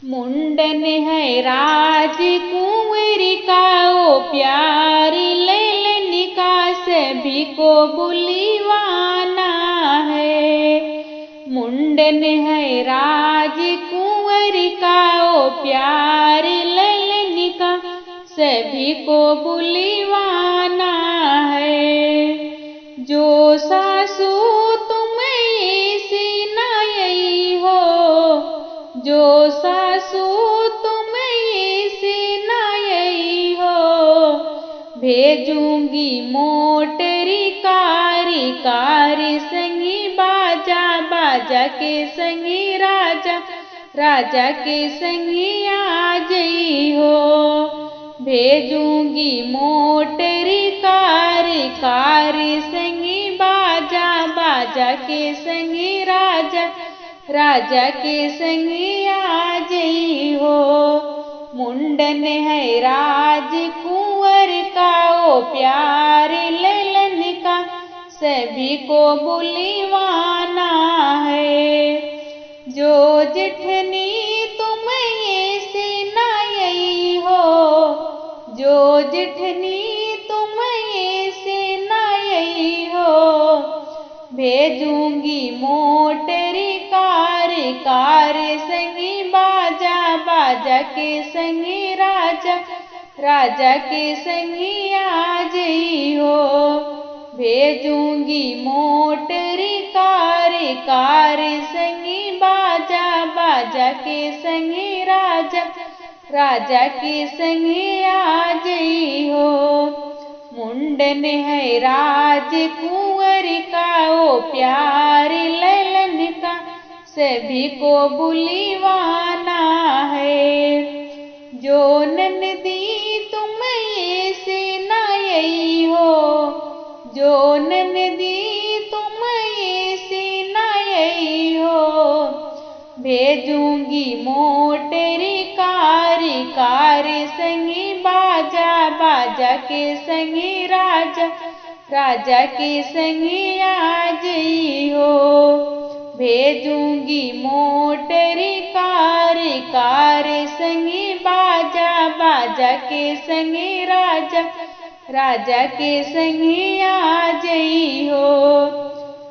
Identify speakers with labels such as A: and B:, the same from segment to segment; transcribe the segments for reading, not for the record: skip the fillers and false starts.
A: मुंडन है राजकुंवर का ओ प्यारी लैलन का सभी को बुलवाना है। मुंडन है राजकुंवर का ओ प्यारी लैलन का सभी को बुलवाना है। जो सासू तुम ऐसी नाई हो, जो सासू तुम ऐसी नाई हो, भेजूंगी मोटरी कारी कारी संगी बाजा बाजा के संगी राजा राजा के संगी आ जई हो। भेजूंगी मोटरी कारी कारी संगी बाजा बाजा के संगी राजा राजा के संगी आ जई हो। मुंडन है राजकुंवर का ओ प्यारे लैलन का सभी को बुलवाना है। जो जेठनी तुम ऐसी नाई हो, जो जेठनी तुम ऐसी नाई हो, भेजूंगी मोटरी कारी कारी संगी बाजा बाजा के संगी राजा राजा के संगी आ जई हो। भेजूंगी मोटरी कारी कारी संगी बाजा बाजा के संगी राजा राजा के संगी आ जई हो। मुंडन है राजकुंवर का ओ प्यारे लैलन का सभी को बुलवाना है। जो ननदी तुम ऐसी नाई हो, जो ननदी तुम ऐसी नाई हो, भेजूंगी मोटरी कारी कारी संगी बाजा बाजा के संगी राजा राजा के संगी आ जई हो। भेजूंगी मोटरी कारी कारी संगी बाजा बाजा के संगी राजा राजा के संगी आ जई हो।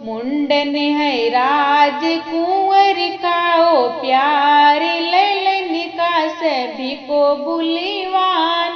A: मुंडन है राजकुंवर का ओ प्यारे लैलन का सभी को बुलवाना